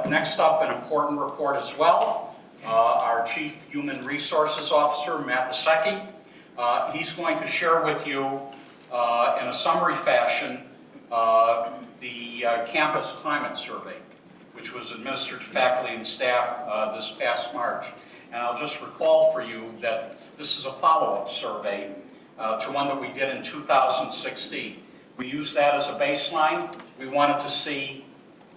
Next up, an important report as well. Our Chief Human Resources Officer, Matt Pisecki. He's going to share with you in a summary fashion the campus climate survey, which was administered to faculty and staff this past March. And I'll just recall for you that this is a follow-up survey to one that we did in 2016. We used that as a baseline. We wanted to see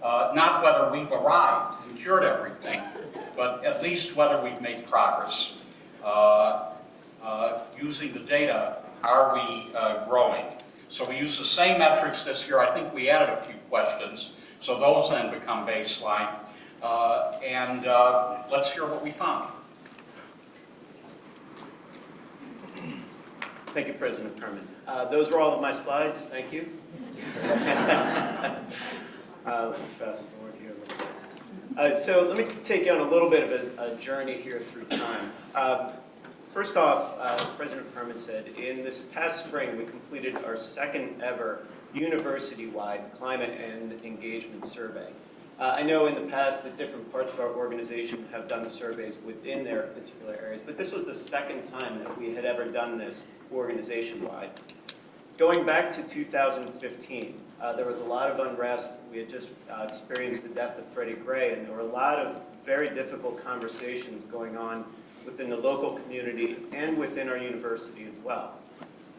not whether we've arrived and cured everything, but at least whether we've made progress. Using the data, are we growing? So we use the same metrics this year. I think we added a few questions, so those then become baseline. And let's hear what we found. Thank you, President Perman. Those were all of my slides. Thank you. Let me fast forward here a little bit. So let me take you on a little bit of a journey here through time. First off, as President Perman said, in this past spring, we completed our second ever university-wide climate and engagement survey. I know in the past that different parts of our organization have done surveys within their particular areas, but this was the second time that we had ever done this organization-wide. Going back to 2015, there was a lot of unrest. We had just experienced the death of Freddie Gray, and there were a lot of very difficult conversations going on within the local community and within our university as well.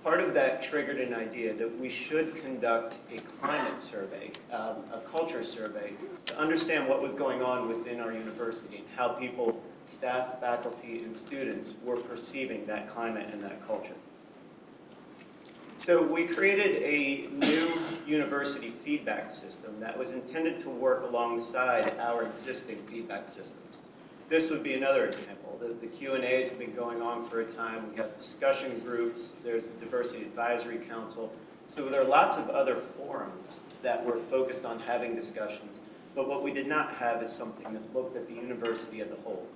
Part of that triggered an idea that we should conduct a climate survey, a culture survey, to understand what was going on within our university and how people, staff, faculty, and students were perceiving that climate and that culture. So we created a new university feedback system that was intended to work alongside our existing feedback systems. This would be another example. The Q&As have been going on for a time. We have discussion groups. There's the Diversity Advisory Council. So there are lots of other forums that were focused on having discussions. But what we did not have is something that looked at the university as a whole.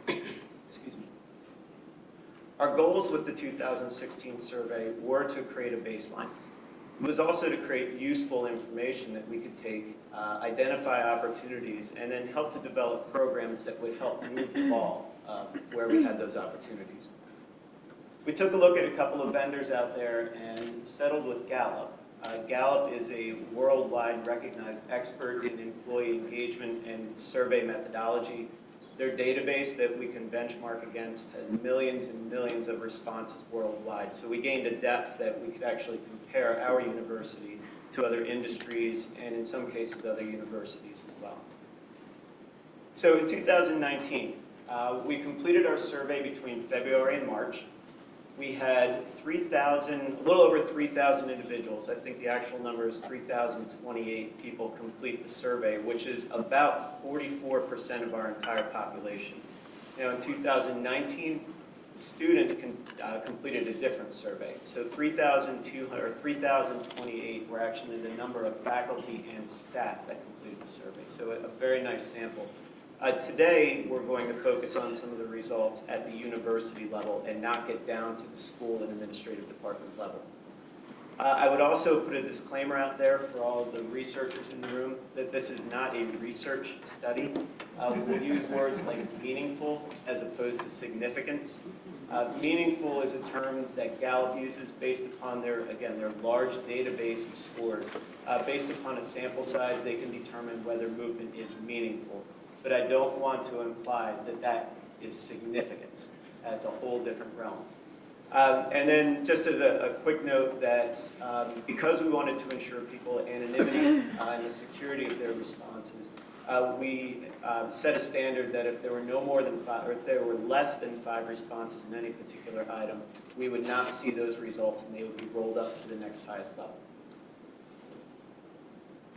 Excuse me. Our goals with the 2016 survey were to create a baseline. It was also to create useful information that we could take, identify opportunities, and then help to develop programs that would help move the ball where we had those opportunities. We took a look at a couple of vendors out there and settled with Gallup. Gallup is a worldwide recognized expert in employee engagement and survey methodology. Their database that we can benchmark against has millions and millions of responses worldwide. So we gained a depth that we could actually compare our university to other industries and in some cases other universities as well. So in 2019, we completed our survey between February and March. We had a little over 3,000 individuals. I think the actual number is 3,028 people complete the survey, which is about 44% of our entire population. Now in 2019, students completed a different survey. So 3,028 were actually the number of faculty and staff that completed the survey. So a very nice sample. Today, we're going to focus on some of the results at the university level and not get down to the school and administrative department level. I would also put a disclaimer out there for all of the researchers in the room that this is not a research study. We will use words like meaningful as opposed to significance. Meaningful is a term that Gallup uses based upon their large database of scores. Based upon a sample size, they can determine whether movement is meaningful. But I don't want to imply that that is significant. It's a whole different realm. And then just as a quick note that because we wanted to ensure people anonymity and the security of their responses, we set a standard that if there were no more than 5, or if there were less than 5 responses in any particular item, we would not see those results and they would be rolled up to the next highest level.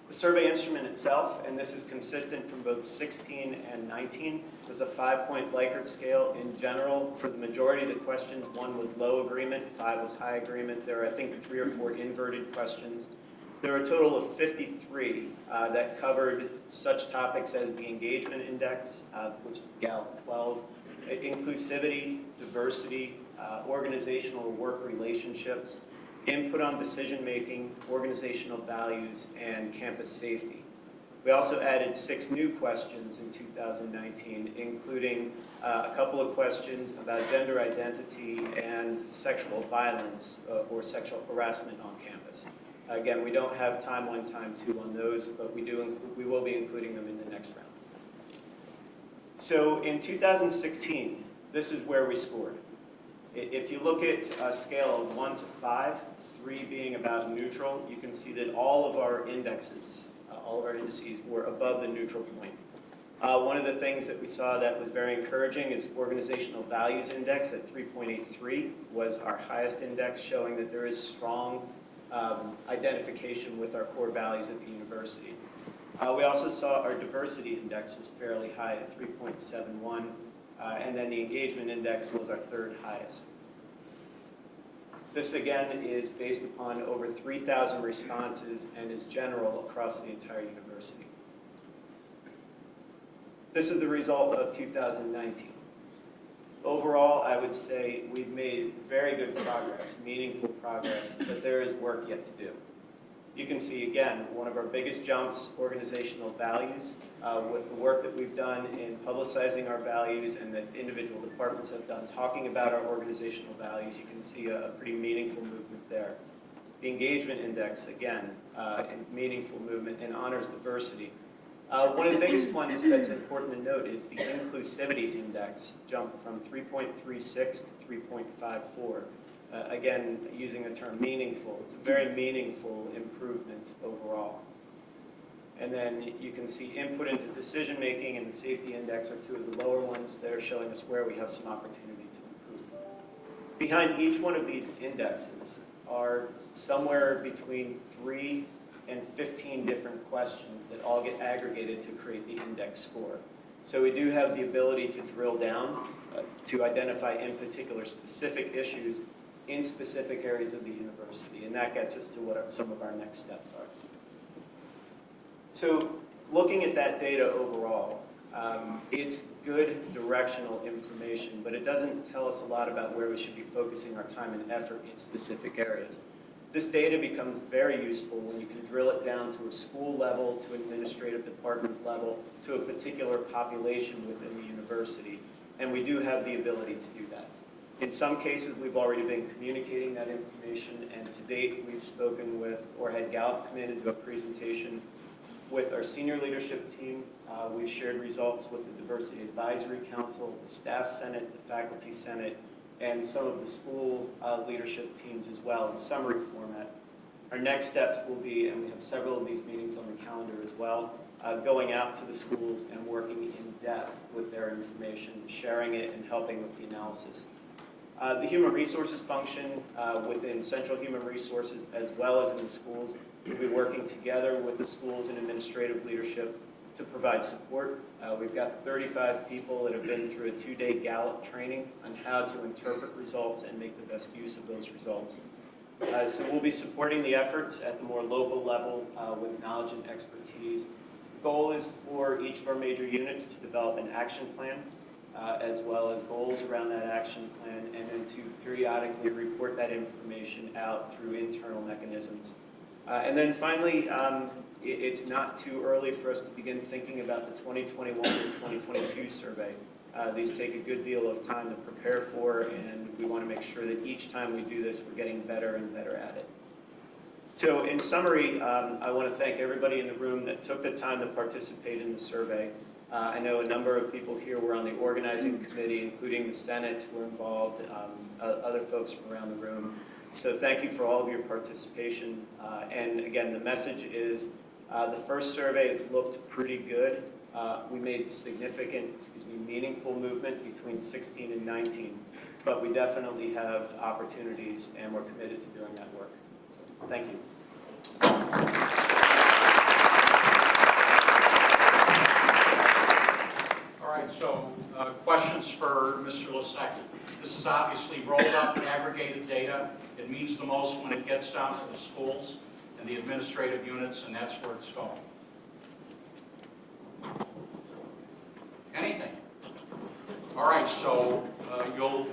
The survey instrument itself, and this is consistent from both 16 and 19, was a 5-point Likert scale. In general, for the majority of the questions, 1 was low agreement, 5 was high agreement. There are, I think, 3 or 4 inverted questions. There were a total of 53 that covered such topics as the engagement index, which is Gallup 12, inclusivity, diversity, organizational or work relationships, input on decision-making, organizational values, and campus safety. We also added 6 new questions in 2019, including a couple of questions about gender identity and sexual violence or sexual harassment on campus. Again, we don't have time 1, time 2 on those, but we will be including them in the next round. So in 2016, this is where we scored. If you look at a scale of 1 to 5, 3 being about neutral, you can see that all of our indices were above the neutral point. One of the things that we saw that was very encouraging is organizational values index at 3.83 was our highest index, showing that there is strong identification with our core values at the university. We also saw our diversity index was fairly high at 3.71, and then the engagement index was our 3rd highest. This again is based upon over 3,000 responses and is general across the entire university. This is the result of 2019. Overall, I would say we've made very good progress, meaningful progress, but there is work yet to do. You can see, again, one of our biggest jumps, organizational values. With the work that we've done in publicizing our values and that individual departments have done talking about our organizational values, you can see a pretty meaningful movement there. The engagement index, again, meaningful movement and honors diversity. One of the biggest ones that's important to note is the inclusivity index jumped from 3.36 to 3.54. Again, using the term meaningful, it's a very meaningful improvement overall. And then you can see input into decision making and the safety index are 2 of the lower ones. They're showing us where we have some opportunity to improve. Behind each one of these indexes are somewhere between 3 and 15 different questions that all get aggregated to create the index score. So we do have the ability to drill down to identify in particular specific issues in specific areas of the university, and that gets us to what some of our next steps are. So looking at that data overall, it's good directional information, but it doesn't tell us a lot about where we should be focusing our time and effort in specific areas. This data becomes very useful when you can drill it down to a school level, to administrative department level, to a particular population within the university, and we do have the ability to do that. In some cases, we've already been communicating that information, and to date, we've spoken with, or had Gallup come in and do a presentation with our senior leadership team. We've shared results with the Diversity Advisory Council, the Staff Senate, the Faculty Senate, and some of the school leadership teams as well in summary format. Our next steps will be, and we have several of these meetings on the calendar as well, going out to the schools and working in depth with their information, sharing it and helping with the analysis. The human resources function within Central Human Resources as well as in the schools, we'll be working together with the schools and administrative leadership to provide support. We've got 35 people that have been through a 2-day Gallup training on how to interpret results and make the best use of those results. So we'll be supporting the efforts at the more local level with knowledge and expertise. The goal is for each of our major units to develop an action plan as well as goals around that action plan, and then to periodically report that information out through internal mechanisms. And then finally, it's not too early for us to begin thinking about the 2021 and 2022 survey. These take a good deal of time to prepare for, and we want to make sure that each time we do this, we're getting better and better at it. So in summary, I want to thank everybody in the room that took the time to participate in the survey. I know a number of people here were on the organizing committee, including the Senate were involved, other folks from around the room. So thank you for all of your participation. And again, the message is the first survey looked pretty good. We made significant, meaningful movement between 16 and 19, but we definitely have opportunities and we're committed to doing that work. So, thank you. All right, so questions for Mr. Lowe. This is obviously rolled up aggregated data. It means the most when it gets down to the schools and the administrative units, and that's where it's going. Anything? All right, so you'll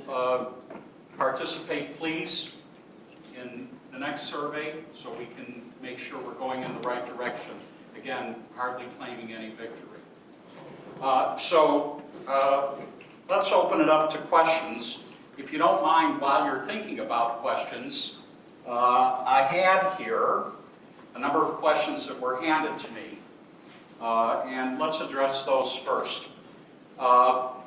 participate, please, in the next survey so we can make sure we're going in the right direction. Again, hardly claiming any victory. Let's open it up to questions. If you don't mind, while you're thinking about questions, I had here a number of questions that were handed to me, and let's address those first. How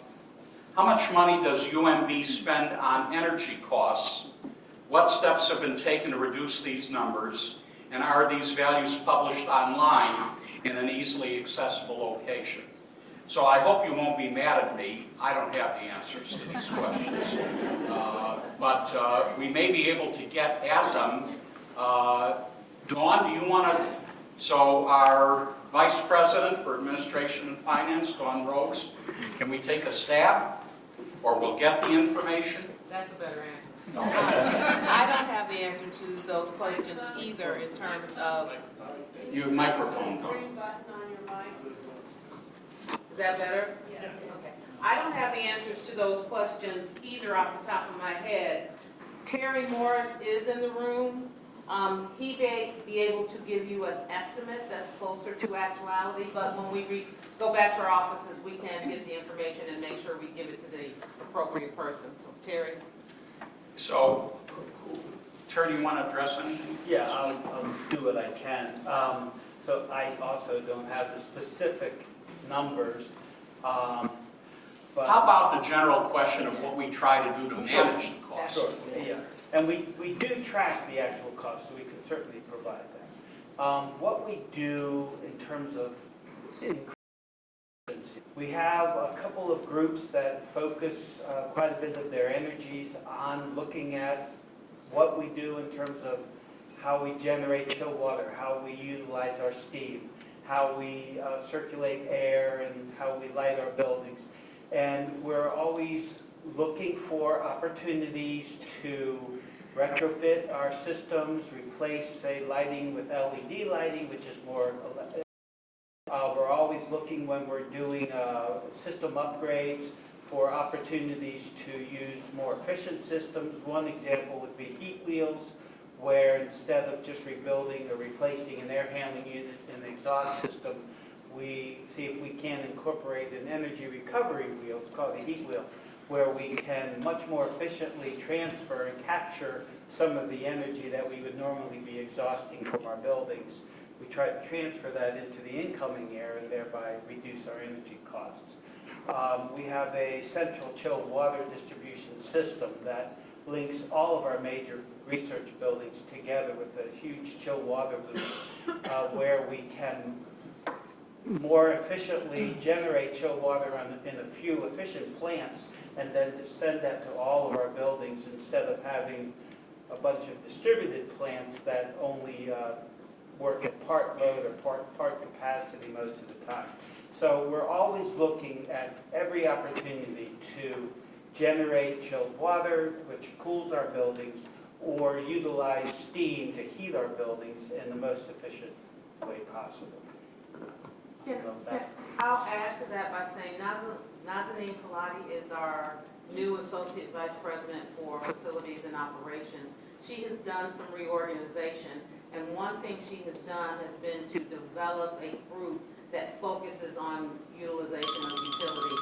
much money does UMB spend on energy costs? What steps have been taken to reduce these numbers? And are these values published online in an easily accessible location? So I hope you won't be mad at me. I don't have the answers to these questions. But we may be able to get at them. Dawn, do you want to? So our Vice President for Administration and Finance, Dawn Rhodes, can we take a stab? Or we'll get the information? That's a better answer. I don't have the answer to those questions either in terms of... Your microphone, Dawn. Green button on your mic. Is that better? Yes. Okay. I don't have the answers to those questions either off the top of my head. Terry Morris is in the room. He may be able to give you an estimate that's closer to actuality, but when we go back to our offices, we can get the information and make sure we give it to the appropriate person. So Terry. So, Terry, do you want to address anything? Yeah, I'll do what I can. So I also don't have the specific numbers. But How about the general question of what we try to do to manage the costs? Sure, yeah. And we do track the actual cost, so we can certainly provide that. What we do in terms of we have a couple of groups that focus quite a bit of their energies on looking at what we do in terms of how we generate chill water, how we utilize our steam, how we circulate air, and how we light our buildings. And we're always looking for opportunities to retrofit our systems, replace, say, lighting with LED lighting, which is more we're always looking when we're doing system upgrades for opportunities to use more efficient systems. One example would be heat wheels, where instead of just rebuilding or replacing an air handling unit and exhaust system, we see if we can incorporate an energy recovery wheel, it's called a heat wheel, where we can much more efficiently transfer and capture some of the energy that we would normally be exhausting from our buildings. We try to transfer that into the incoming air and thereby reduce our energy costs. We have a central chilled water distribution system that links all of our major research buildings together with a huge chilled water loop where we can more efficiently generate chilled water in a few efficient plants and then to send that to all of our buildings instead of having a bunch of distributed plants that only work at part load or part capacity most of the time. So we're always looking at every opportunity to generate chilled water, which cools our buildings, or utilize steam to heat our buildings in the most efficient way possible. I'll add to that by saying Nazanin Pilati is our new Associate Vice President for Facilities and Operations. She has done some reorganization, and one thing she has done has been to develop a group that focuses on utilization of utility.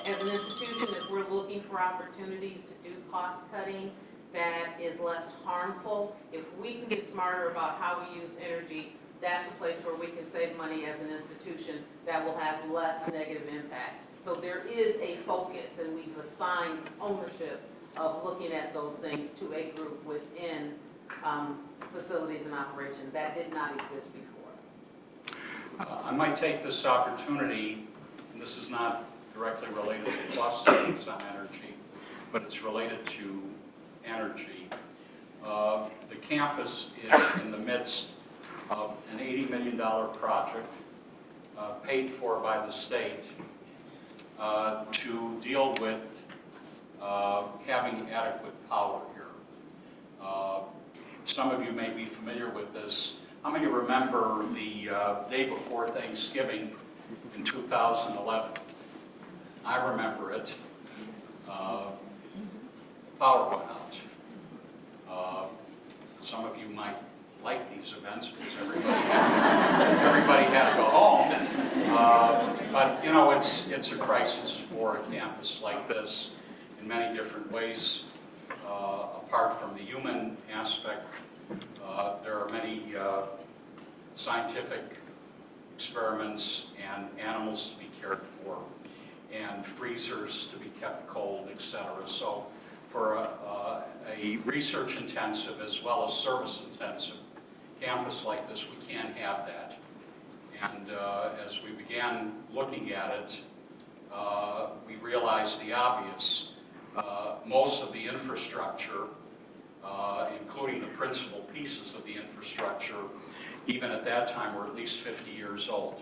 As an institution, if we're looking for opportunities to do cost cutting that is less harmful, if we can get smarter about how we use energy, that's a place where we can save money as an institution that will have less negative impact. So there is a focus, and we've assigned ownership of looking at those things to a group within facilities and operations. That did not exist before. I might take this opportunity, and this is not directly related to cost savings on energy, but it's related to energy. The campus is in the midst of an $80 million project paid for by the state to deal with having adequate power here. Some of you may be familiar with this. How many remember the day before Thanksgiving in 2011? I remember it. Power went out. Some of you might like these events because everybody everybody had to go home. But, you know, it's a crisis for a campus like this in many different ways. Apart from the human aspect, there are many scientific experiments and animals to be cared for, and freezers to be kept cold, etc. So for a research-intensive as well as service-intensive campus like this, we can't have that. And as we began looking at it, we realized the obvious. Most of the infrastructure, including the principal pieces of the infrastructure, even at that time were at least 50 years old.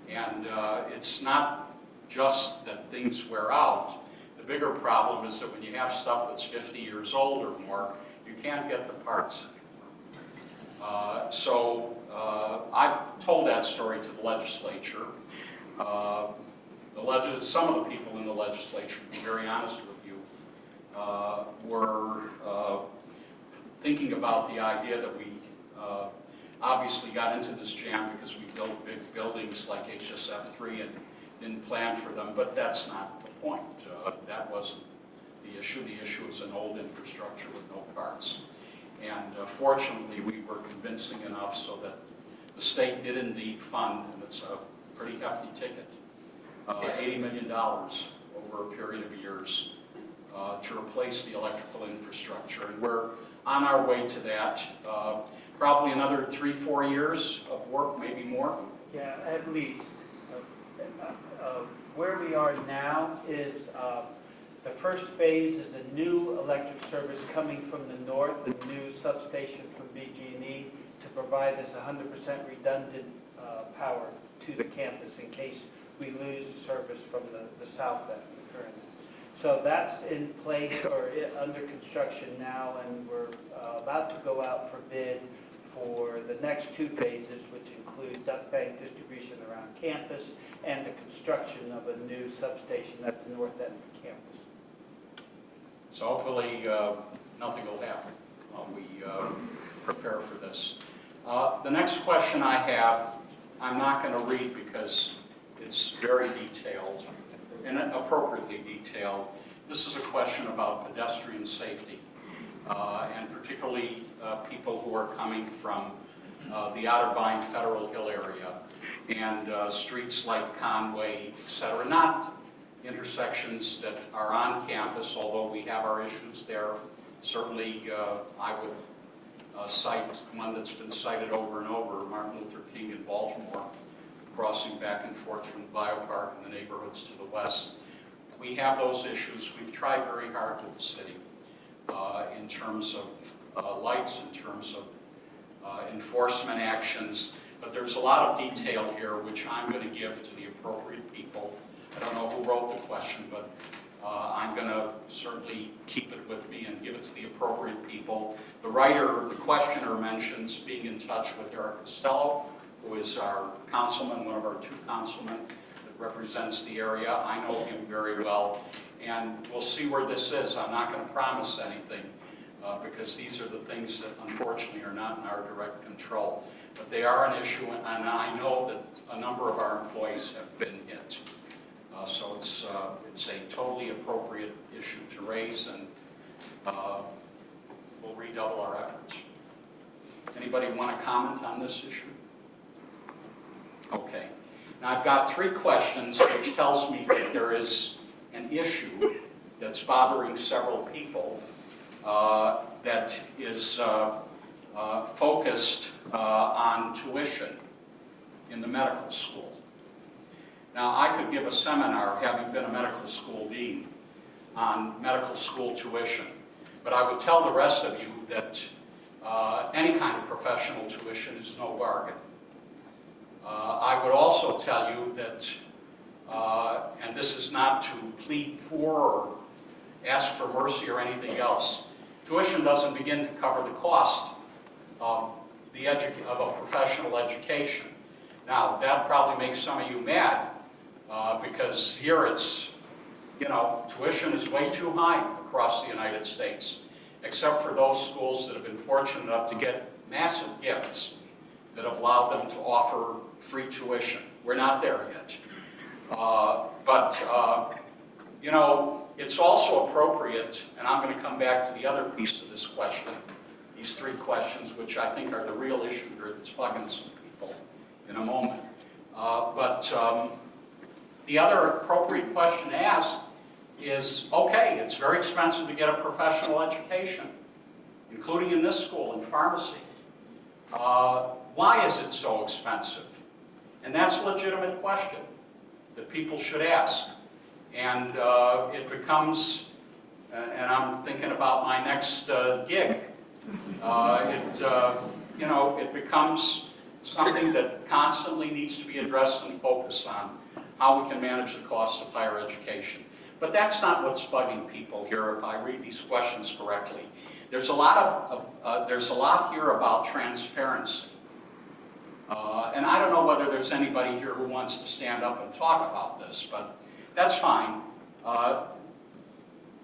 And it's not just that things wear out. The bigger problem is that when you have stuff that's 50 years old or more, you can't get the parts anymore. So I told that story to the legislature. Some of the people in the legislature, to be very honest with you, were thinking about the idea that we obviously got into this jam because we built big buildings like HSF3 and didn't plan for them, but that's not the point. That wasn't the issue. The issue is an old infrastructure with no parts. And fortunately, we were convincing enough so that the state did indeed fund, and it's a pretty hefty ticket, $80 million over a period of years to replace the electrical infrastructure. And we're on our way to that. Probably another 3-4 years of work, maybe more. Yeah, at least. Where we are now is the first phase is a new electric service coming from the north, a new substation from BG&E to provide us 100% redundant power to the campus in case we lose the service from the south end currently. So that's in place or under construction now, and we're about to go out for bid for the next 2 phases, which include duct bank distribution around campus and the construction of a new substation at the north end of campus. So hopefully nothing will happen while we prepare for this. The next question I have, I'm not going to read because it's very detailed and appropriately detailed. This is a question about pedestrian safety, and particularly people who are coming from the Otterbein Federal Hill area and streets like Conway, etc. Not intersections that are on campus, although we have our issues there. Certainly, I would cite one that's been cited over and over, Martin Luther King in Baltimore, crossing back and forth from the biopark and the neighborhoods to the west. We have those issues. We've tried very hard with the city in terms of lights, in terms of enforcement actions, but there's a lot of detail here which I'm going to give to the appropriate people. I don't know who wrote the question, but I'm going to certainly keep it with me and give it to the appropriate people. The writer, the questioner mentions being in touch with Eric Costello, who is our councilman, one of our 2 councilmen that represents the area. I know him very well, and we'll see where this is. I'm not going to promise anything because these are the things that unfortunately are not in our direct control. But they are an issue, and I know that a number of our employees have been hit. So it's a totally appropriate issue to raise, and we'll redouble our efforts. Anybody want to comment on this issue? Okay. Now I've got 3 questions, which tells me that there is an issue that's bothering several people that is focused on tuition in the medical school. Now, I could give a seminar, having been a medical school dean, on medical school tuition, but I would tell the rest of you that any kind of professional tuition is no bargain. I would also tell you that, and this is not to plead poor or ask for mercy or anything else, tuition doesn't begin to cover the cost of a professional education. Now, that probably makes some of you mad, because here it's, tuition is way too high across the United States, except for those schools that have been fortunate enough to get massive gifts that have allowed them to offer free tuition. We're not there yet. You know, it's also appropriate, and I'm going to come back to the other piece of this question, these three questions, which I think are the real issue here that's bugging some people in a moment. The other appropriate question to ask is, okay, it's very expensive to get a professional education, including in this school, in pharmacy. Why is it so expensive? And that's a legitimate question that people should ask. And it becomes, and I'm thinking about my next gig, you know, it becomes something that constantly needs to be addressed and focused on, how we can manage the cost of higher education. But that's not what's bugging people here, if I read these questions correctly. There's a lot here about transparency. And I don't know whether there's anybody here who wants to stand up and talk about this, but that's fine.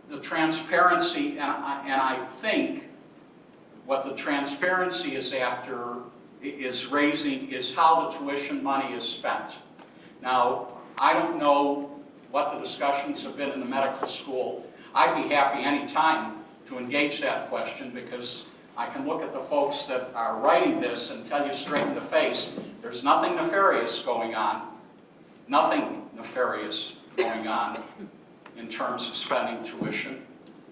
The transparency, and I think what the transparency is after is how the tuition money is spent. Now, I don't know what the discussions have been in the medical school. I'd be happy any time to engage that question, because I can look at the folks that are writing this and tell you straight in the face, there's nothing nefarious going on. Nothing nefarious going on in terms of spending tuition.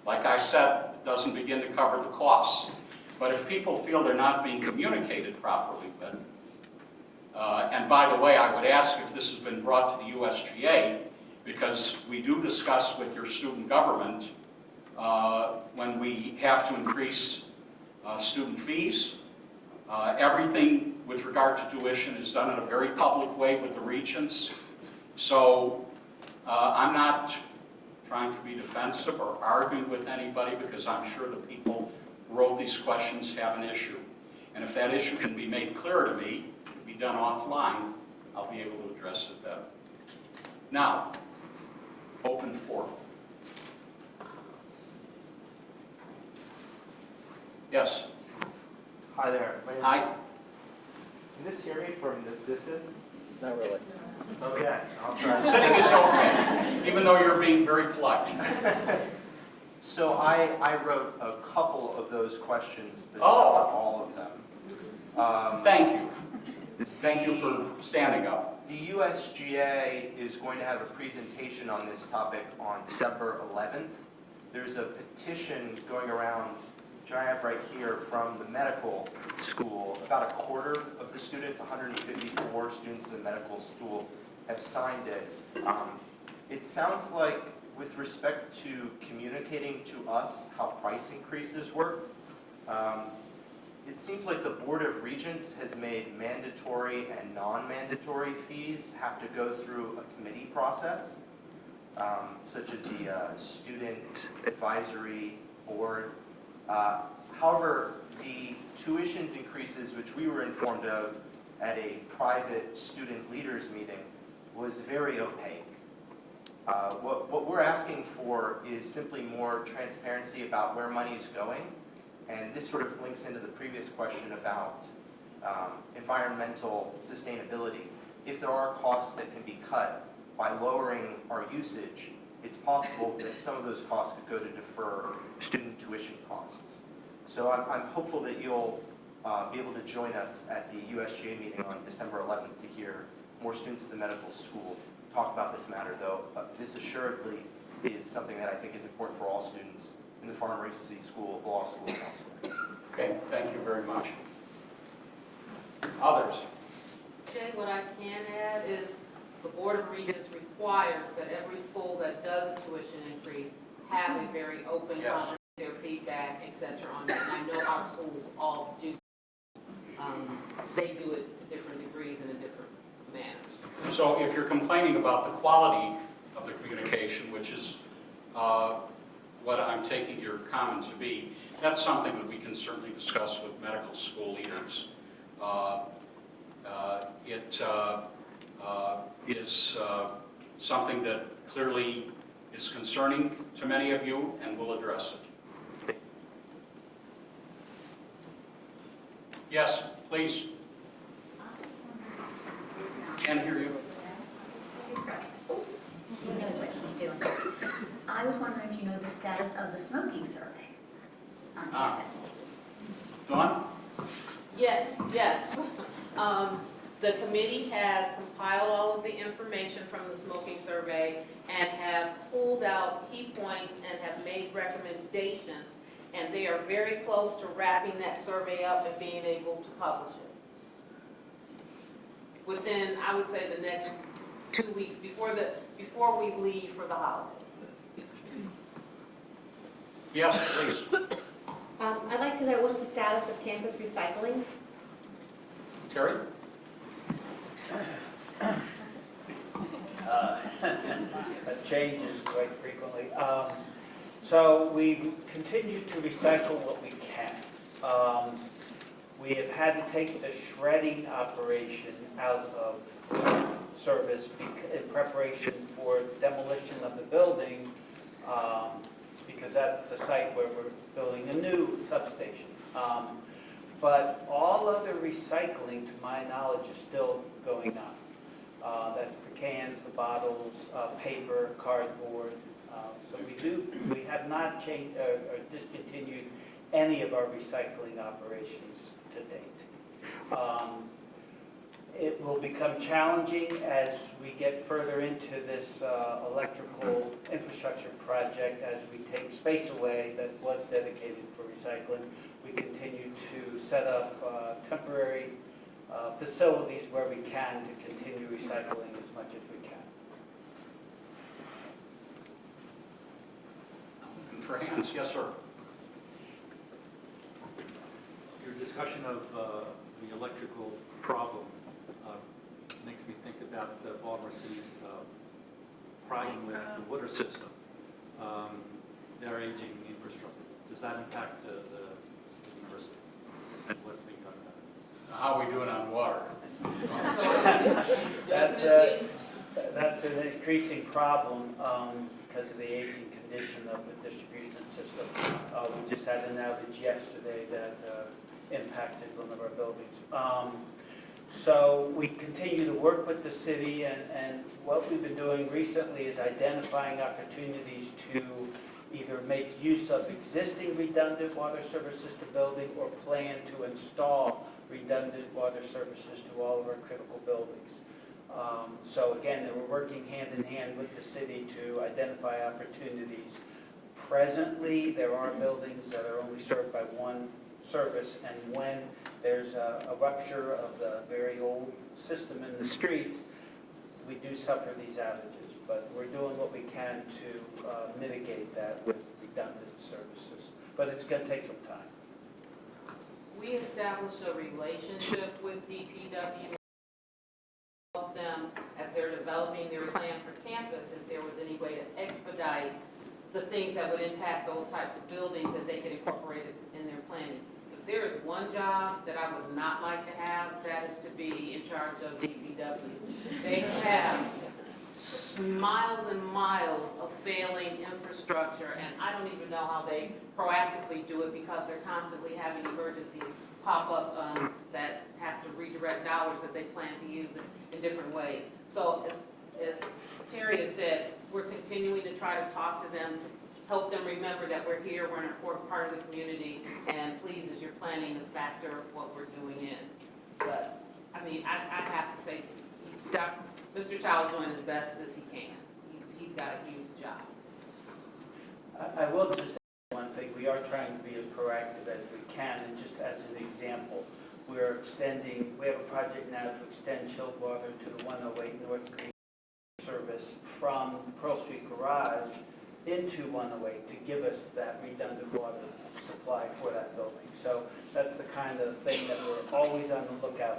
Like I said, it doesn't begin to cover the costs. But if people feel they're not being communicated properly, then, and by the way, I would ask if this has been brought to the USGA, because we do discuss with your student government when we have to increase student fees. Everything with regard to tuition is done in a very public way with the regents. So I'm not trying to be defensive or argue with anybody, because I'm sure the people who wrote these questions have an issue. And if that issue can be made clear to me, it can be done offline, I'll be able to address it then. Now, open forum. Yes? Hi there. Hi. Can this hear me from this distance? Not really. Okay, I'll try. Sitting is okay, even though you're being very polite. So I wrote a couple of those questions, but Oh. not all of them. Thank you. Thank you for standing up. The USGA is going to have a presentation on this topic on December 11th. There's a petition going around, which I have right here, from the medical school. About a quarter of the students, 154 students in the medical school, have signed it. It sounds like, with respect to communicating to us how price increases work, it seems like the Board of Regents has made mandatory and non-mandatory fees have to go through a committee process, such as the Student Advisory Board. However, the tuition increases, which we were informed of at a private student leaders meeting, was very opaque. What we're asking for is simply more transparency about where money is going, and this sort of links into the previous question about environmental sustainability. If there are costs that can be cut by lowering our usage, it's possible that some of those costs could go to defer student tuition costs. So I'm hopeful that you'll be able to join us at the USGA meeting on December 11th to hear more students at the medical school talk about this matter, though this assuredly is something that I think is important for all students in the pharmacy school, law school, and elsewhere. Okay, thank you very much. Others? Jay, what I can add is the Board of Regents requires that every school that does a tuition increase have a very open Yes. conversation, their feedback, et cetera, on that. And I know our schools all do. They do it to different degrees and in different manners. So if you're complaining about the quality of the communication, which is what I'm taking your comment to be, that's something that we can certainly discuss with medical school leaders. It is something that clearly is concerning to many of you, and we'll address it. Yes, please. status of the smoking survey on Ah. campus. Dawn? Yes. The committee has compiled all of the information from the smoking survey and have pulled out key points and have made recommendations. And they are very close to wrapping that survey up and being able to publish it. Within, I would say, the next 2 weeks before we leave for the holidays. Yes, please. I'd like to know what's the status of campus recycling? Terry? That changes quite frequently. So we continue to recycle what we can. We have had to take the shredding operation out of service in preparation for demolition of the building, because that's the site where we're building a new substation. But all other recycling, to my knowledge, is still going on. That's the cans, the bottles, paper, cardboard. So we have not changed or discontinued any of our recycling operations to date. It will become challenging as we get further into this electrical infrastructure project, as we take space away that was dedicated for recycling. We continue to set up temporary facilities where we can to continue recycling as much as we can. Looking for hands. Yes, sir. Your discussion of the electrical problem makes me think about Baltimore City's problem with the water system, their aging infrastructure. Does that impact the university and what's being done about it? How are we doing on water? That's an increasing problem because of the aging condition of the distribution system. We just had an outage yesterday that impacted one of our buildings. So we continue to work with the city, and what we've been doing recently is identifying opportunities to either make use of existing redundant water service system building or plan to install redundant water services to all of our critical buildings. So again, we're working hand in hand with the city to identify opportunities. Presently, there are buildings that are only served by one service, and when there's a rupture of the very old system in the streets, we do suffer these outages, but we're doing what we can to mitigate that with redundant services. But it's going to take some time. We established a relationship with DPW, help them as they're developing their plan for campus, if there was any way to expedite the things that would impact those types of buildings, that they could incorporate it in their planning. If there is one job that I would not like to have, that is to be in charge of DPW. They have miles and miles of failing infrastructure, and I don't even know how they proactively do it, because they're constantly having emergencies pop up that have to redirect dollars that they plan to use in different ways. So as Terry has said, we're continuing to try to talk to them, to help them remember that we're here, we're an important part of the community, and please, as you're planning, a factor of what we're doing in. But, I mean, I have to say, Mr. Child's doing as best as he can. He's got a huge job. I will just add one thing. We are trying to be as proactive as we can, and just as an example, we have a project now to extend chilled water to the 108 North Green service from Pearl Street Garage into 108 to give us that redundant water supply for that building. So that's the kind of thing that we're always on the lookout